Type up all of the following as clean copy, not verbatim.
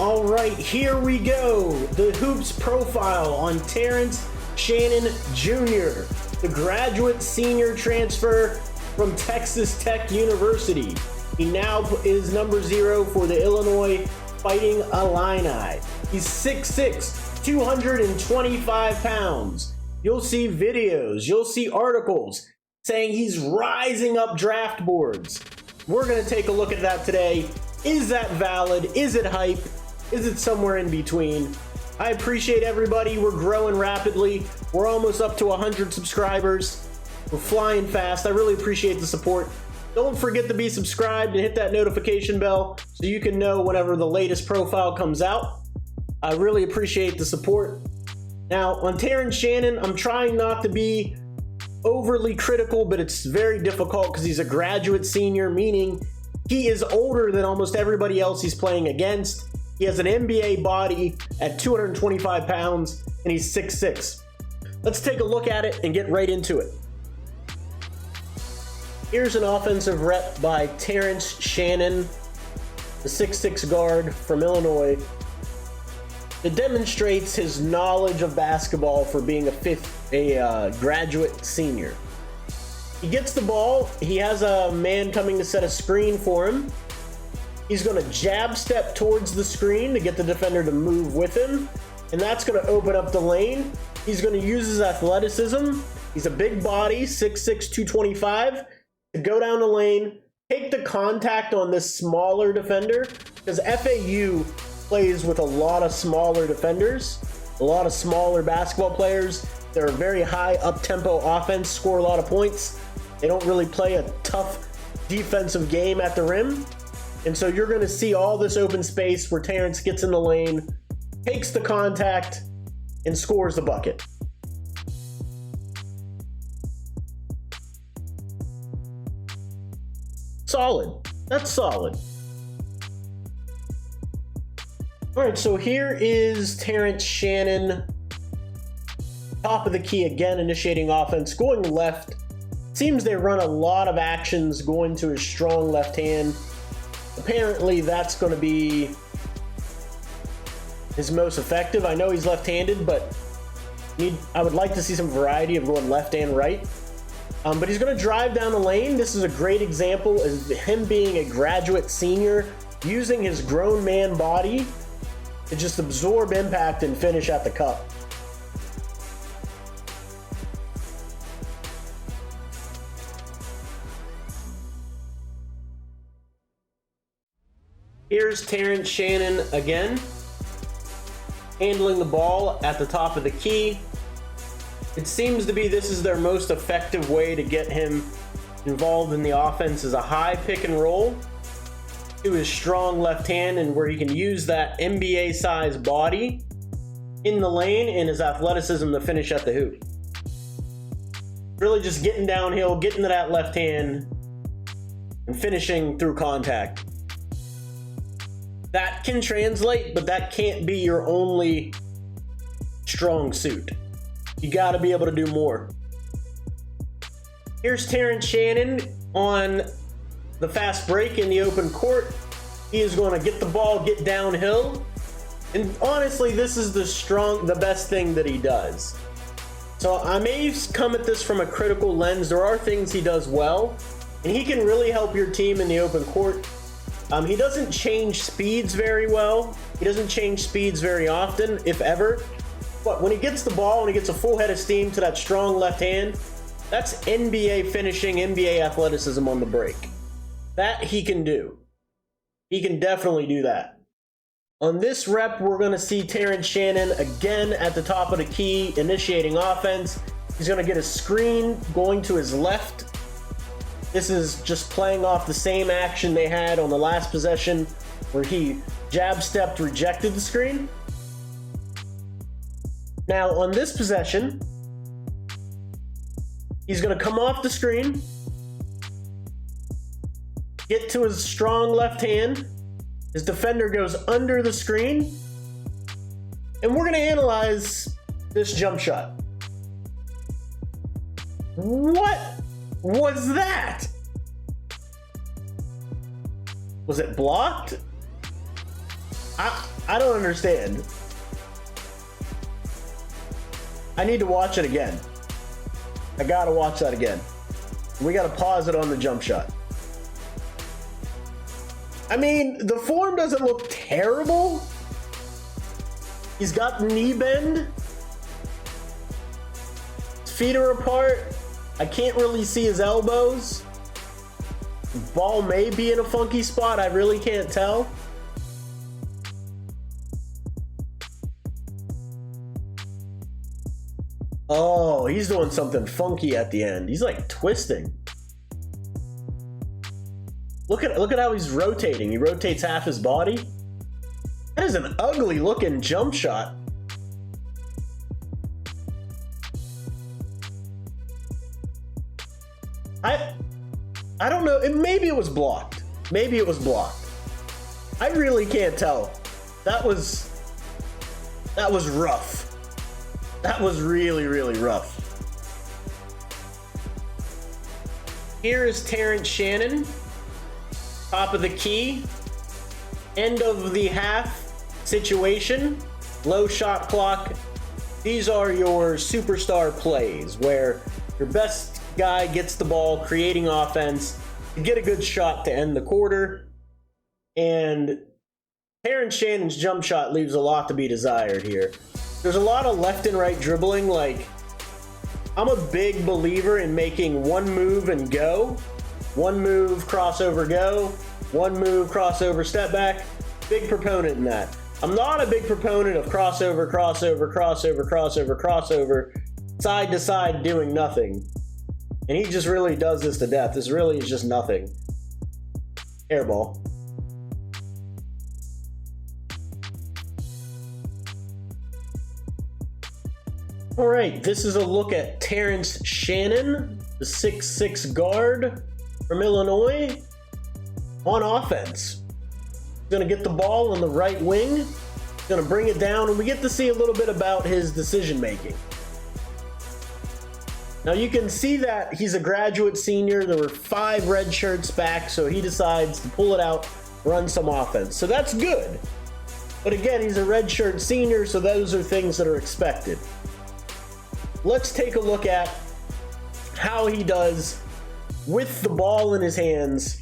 All right, here we go. The Hoops profile on Terrance Shannon Jr., the graduate senior transfer from Texas Tech University. He now is number 0 for the Illinois Fighting Illini. He's 6'6", 225 pounds. You'll see videos, you'll see articles saying he's rising up draft boards. We're going to take a look at that today. Is that valid? Is it hype? Is it somewhere in between? I appreciate everybody. We're growing rapidly. We're almost up to 100 subscribers. We're flying fast. I really appreciate the support. Don't forget to be subscribed and hit that notification bell so you can know whenever the latest profile comes out. I really appreciate the support. Now, on Terrance Shannon, I'm trying not to be overly critical, but it's very difficult because he's a graduate senior, meaning he is older than almost everybody else he's playing against. He has an NBA body at 225 pounds, and he's 6'6". Let's take a look at it and get right into it. Here's an offensive rep by Terrance Shannon, the 6'6" guard from Illinois. It demonstrates his knowledge of basketball for being a graduate senior. He gets the ball. He has a man coming to set a screen for him. He's going to jab step towards the screen to get the defender to move with him, and that's going to open up the lane. He's going to use his athleticism. He's a big body, 6'6", 225, to go down the lane, take the contact on this smaller defender, because FAU plays with a lot of smaller defenders, a lot of smaller basketball players. They're a very high up-tempo offense, score a lot of points. They don't really play a tough defensive game at the rim. And so you're going to see all this open space where Terrance gets in the lane, takes the contact, and scores the bucket. Solid. That's solid. All right, so here is Terrance Shannon, top of the key again, initiating offense, going left. Seems they run a lot of actions going to his strong left hand. Apparently that's going to be his most effective. I know he's left-handed, but I would like to see some variety of going left and right. But he's going to drive down the lane. This is a great example of him being a graduate senior, using his grown man body to just absorb impact and finish at the cup. Here's Terrance Shannon again, handling the ball at the top of the key. It seems to be this is their most effective way to get him involved in the offense, is a high pick and roll to his strong left hand, and where he can use that NBA size body in the lane and his athleticism to finish at the hoop. Really just getting downhill, getting to that left hand, and finishing through contact. That can translate, but that can't be your only strong suit. You got to be able to do more. Here's Terrance Shannon on the fast break in the open court. He is going to get the ball, get downhill. And honestly, this is the best thing that he does. So I may come at this from a critical lens. There are things he does well, and he can really help your team in the open court. He doesn't change speeds very well. He doesn't change speeds very often, if ever. But when he gets the ball and he gets a full head of steam to that strong left hand, that's NBA finishing, NBA athleticism on the break. That he can do. He can definitely do that. On this rep, we're going to see Terrance Shannon again at the top of the key, initiating offense. He's going to get a screen going to his left. This is just playing off the same action they had on the last possession where he jab stepped, rejected the screen. Now on this possession, he's going to come off the screen, get to his strong left hand. His defender goes under the screen, and we're going to analyze this jump shot. What was that? Was it blocked? I don't understand. I need to watch it again. I gotta watch that again. We gotta pause it on the jump shot. I mean, the form doesn't look terrible. He's got knee bend. His feet are apart. I can't really see his elbows. The ball may be in a funky spot. I really can't tell. Oh, he's doing something funky at the end. He's like twisting. Look at how he's rotating. He rotates half his body. That is an ugly looking jump shot. I don't know. Maybe it was blocked. Maybe it was blocked. I really can't tell. That was rough. That was really, really rough. Here is Terrance Shannon. Top of the key. End of the half situation. Low shot clock. These are your superstar plays where your best guy gets the ball, creating offense to get a good shot to end the quarter. And Terrance Shannon's jump shot leaves a lot to be desired here. There's a lot of left and right dribbling. Like, I'm a big believer in making one move and go. One move, crossover, go. One move, crossover, step back. Big proponent in that. I'm not a big proponent of crossover, crossover, crossover, crossover, crossover, side to side doing nothing. And he just really does this to death. This really is just nothing. Airball. All right, this is a look at Terrance Shannon, the 6'6" guard from Illinois, on offense. He's gonna get the ball on the right wing. He's gonna bring it down, and we get to see a little bit about his decision making. Now you can see that he's a graduate senior. There were 5 red shirts back, so he decides to pull it out, run some offense. So that's good. But again, he's a red shirt senior, so those are things that are expected. Let's take a look at how he does with the ball in his hands,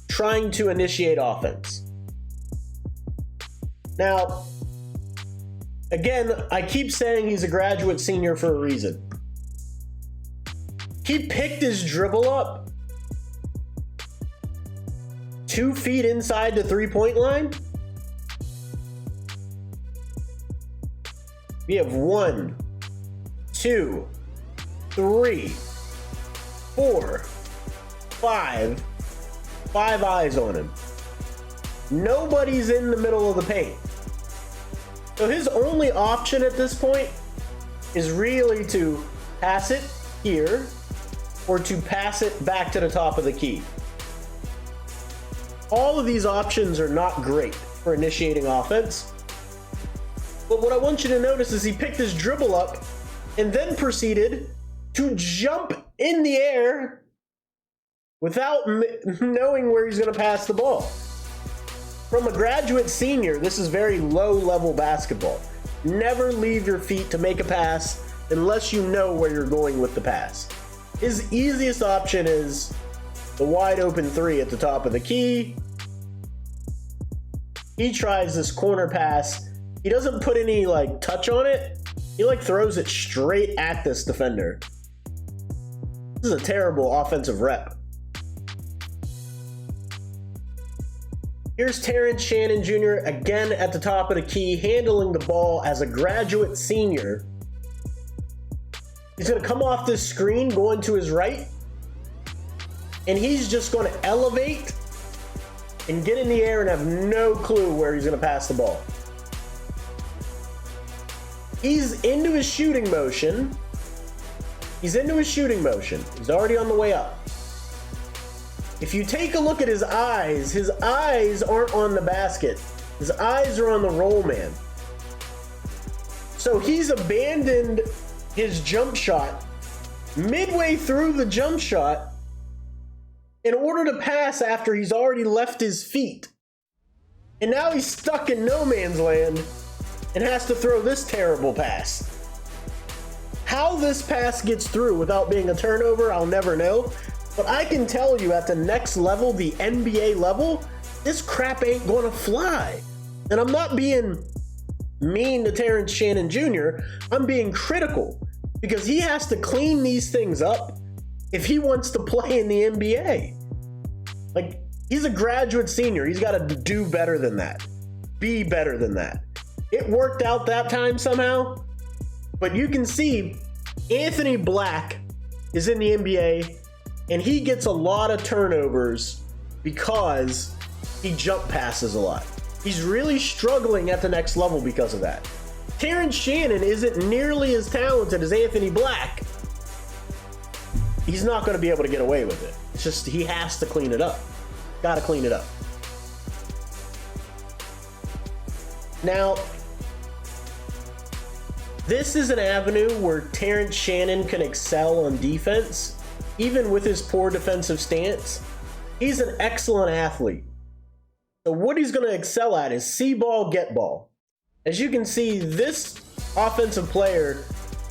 trying to initiate offense. Now, again, I keep saying he's a graduate senior for a reason. He picked his dribble up 2 feet inside the three-point line. We have 1, 2, 3, 4, 5. 5 eyes on him. Nobody's in the middle of the paint. So his only option at this point is really to pass it here or to pass it back to the top of the key. All of these options are not great for initiating offense. But what I want you to notice is he picked his dribble up and then proceeded to jump in the air without knowing where he's going to pass the ball. From a graduate senior, this is very low-level basketball. Never leave your feet to make a pass unless you know where you're going with the pass. His easiest option is the wide-open 3 at the top of the key. He tries this corner pass. He doesn't put any touch on it. He throws it straight at this defender. This is a terrible offensive rep. Here's Terrance Shannon Jr. again at the top of the key, handling the ball as a graduate senior. He's going to come off this screen, going to his right, and he's just going to elevate and get in the air and have no clue where he's going to pass the ball. He's into his shooting motion. He's already on the way up. If you take a look at his eyes aren't on the basket. His eyes are on the roll man. So he's abandoned his jump shot midway through the jump shot in order to pass after he's already left his feet And now he's stuck in no man's land and has to throw this terrible pass. How this pass gets through without being a turnover, I'll never know. But I can tell you at the next level, the NBA level, this crap ain't gonna fly. And I'm not being mean to Terrance Shannon Jr., I'm being critical because he has to clean these things up if he wants to play in the NBA. Like, he's a graduate senior. He's got to do better than that. Be better than that. It worked out that time somehow, but you can see Anthony Black is in the NBA and he gets a lot of turnovers because he jump passes a lot. He's really struggling at the next level because of that. Terrance Shannon isn't nearly as talented as Anthony Black. He's not going to be able to get away with it. It's just he has to clean it up. Got to clean it up. Now, this is an avenue where Terrance Shannon can excel on defense, even with his poor defensive stance. He's an excellent athlete. So what he's going to excel at is see ball, get ball. As you can see, this offensive player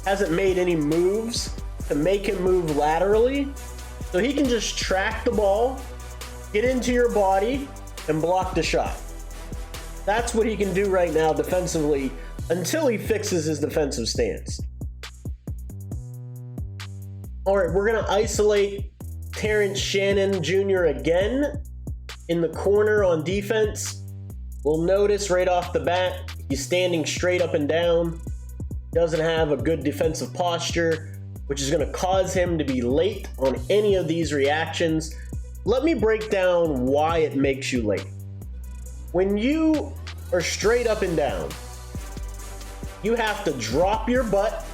hasn't made any moves to make him move laterally. So he can just track the ball, get into your body, and block the shot. That's what he can do right now defensively until he fixes his defensive stance. All right, we're going to isolate Terrance Shannon Jr. again in the corner on defense. We'll notice right off the bat, he's standing straight up and down, doesn't have a good defensive posture, which is going to cause him to be late on any of these reactions. Let me break down why it makes you late. When you are straight up and down, you have to drop your butt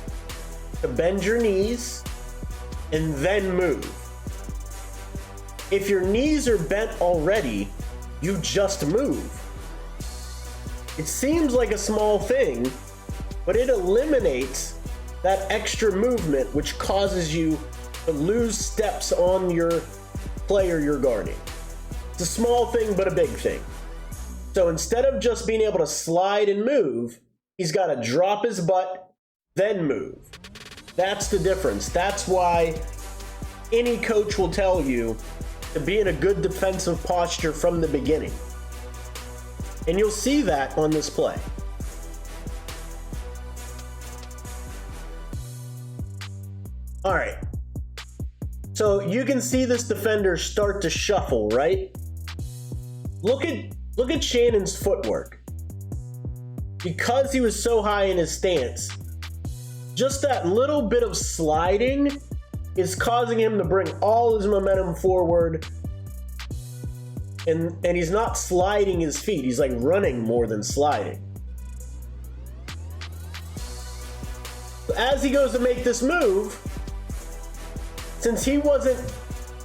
to bend your knees and then move. If your knees are bent already, you just move. It seems like a small thing, but it eliminates that extra movement, which causes you to lose steps on your player you're guarding. It's a small thing, but a big thing. So instead of just being able to slide and move, he's got to drop his butt, then move. That's the difference. That's why any coach will tell you to be in a good defensive posture from the beginning. And you'll see that on this play. All right. So you can see this defender start to shuffle, right? Look at Shannon's footwork. Because he was so high in his stance, just that little bit of sliding is causing him to bring all his momentum forward. And he's not sliding his feet. He's like running more than sliding. As he goes to make this move, since he wasn't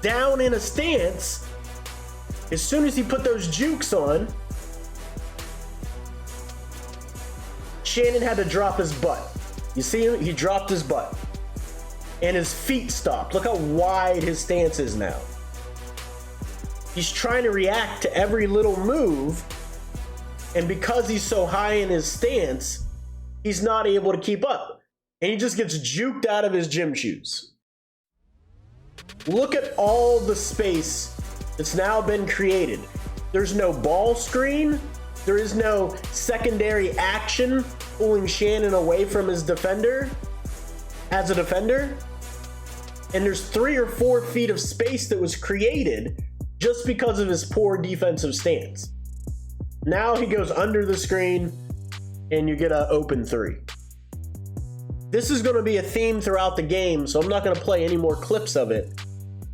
down in a stance, as soon as he put those jukes on, Shannon had to drop his butt. You see him? He dropped his butt. And his feet stopped. Look how wide his stance is now. He's trying to react to every little move, and because he's so high in his stance, he's not able to keep up. And he just gets juked out of his gym shoes. Look at all the space that's now been created. There's no ball screen. There is no secondary action pulling Shannon away from his defender as a defender. And there's 3 or 4 feet of space that was created just because of his poor defensive stance. Now he goes under the screen and you get an open 3. This is going to be a theme throughout the game, so I'm not going to play any more clips of it,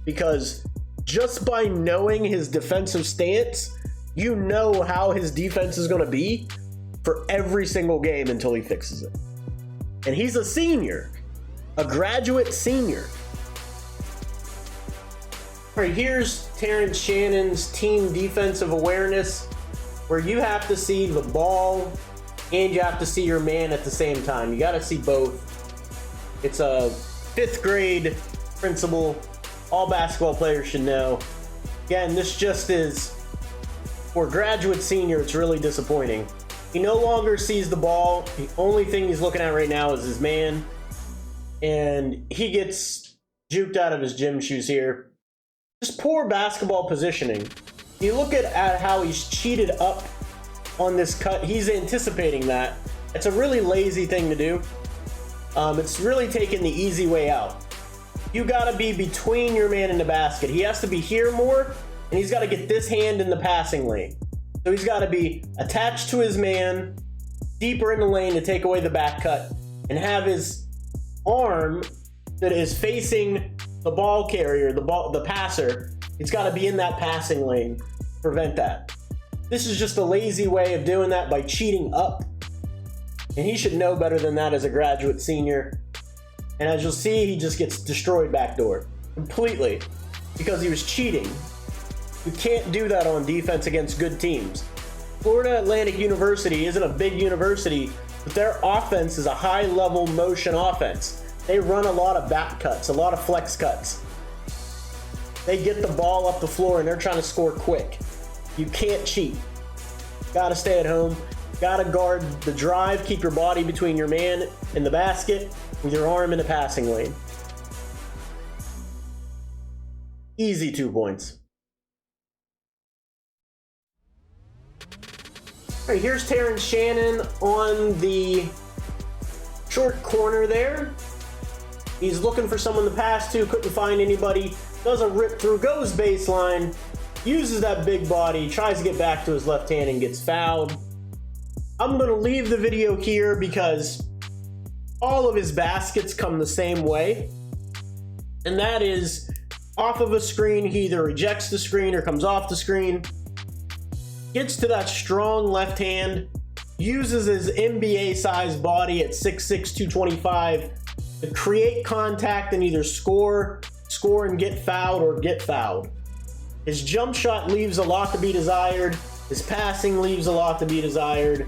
because just by knowing his defensive stance, you know how his defense is going to be for every single game until he fixes it. And he's a senior, a graduate senior. All right, here's Terrance Shannon's team defensive awareness, where you have to see the ball and you have to see your man at the same time. You got to see both. It's a 5th grade principle all basketball players should know. Again, this just is For graduate senior, it's really disappointing. He no longer sees the ball. The only thing he's looking at right now is his man. And he gets juked out of his gym shoes here. Just poor basketball positioning. You look at how he's cheated up on this cut. He's anticipating that. It's a really lazy thing to do. It's really taking the easy way out. You gotta be between your man and the basket. He has to be here more, and he's gotta get this hand in the passing lane. So he's gotta be attached to his man, deeper in the lane to take away the back cut, and have his arm that is facing the ball carrier, the passer, it's gotta be in that passing lane. Prevent that. This is just a lazy way of doing that by cheating up. And he should know better than that as a graduate senior. And as you'll see, he just gets destroyed backdoor completely because he was cheating. You can't do that on defense against good teams. Florida Atlantic University isn't a big university, but their offense is a high-level motion offense. They run a lot of back cuts, a lot of flex cuts. They get the ball up the floor and they're trying to score quick. You can't cheat. Gotta stay at home. Gotta guard the drive. Keep your body between your man and the basket with your arm in the passing lane. Easy 2 points. All right, here's Terrance Shannon on the short corner there. He's looking for someone to pass to, couldn't find anybody. Does a rip through, goes baseline, uses that big body, tries to get back to his left hand and gets fouled. I'm going to leave the video here because all of his baskets come the same way. And that is off of a screen, he either rejects the screen or comes off the screen. Gets to that strong left hand, uses his NBA-sized body at 6'6", 225 to create contact and either score and get fouled or get fouled. His jump shot leaves a lot to be desired. His passing leaves a lot to be desired.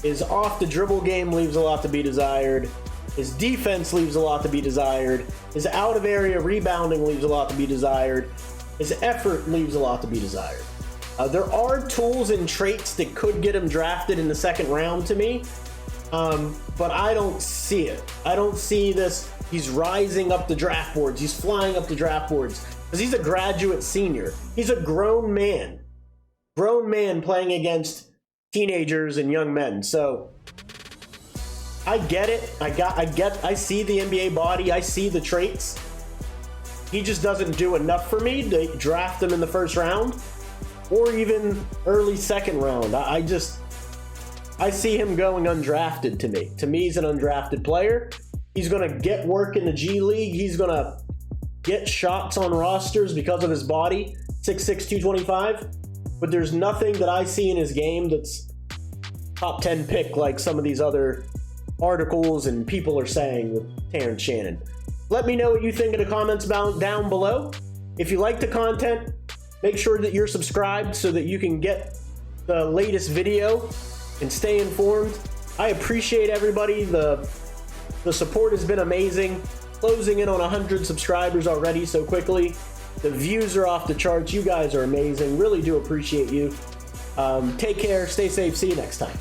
His off the dribble game leaves a lot to be desired. His defense leaves a lot to be desired. His out of area rebounding leaves a lot to be desired. His effort leaves a lot to be desired. There are tools and traits that could get him drafted in the second round to me, but I don't see it. I don't see this. He's rising up the draft boards. He's flying up the draft boards because he's a graduate senior. He's a grown man playing against teenagers and young men. So I get it. I see the NBA body. I see the traits. He just doesn't do enough for me to draft him in the first round or even early second round. I see him going undrafted to me. To me, he's an undrafted player. He's going to get work in the G League. He's going to get shots on rosters because of his body, 6'6", 225. But there's nothing that I see in his game that's top 10 pick like some of these other articles and people are saying with Terrance Shannon. Let me know what you think in the comments down below. If you like the content, make sure that you're subscribed so that you can get the latest video and stay informed. I appreciate everybody. The support has been amazing. Closing in on 100 subscribers already so quickly. The views are off the charts. You guys are amazing. Really do appreciate you. Take care. Stay safe. See you next time.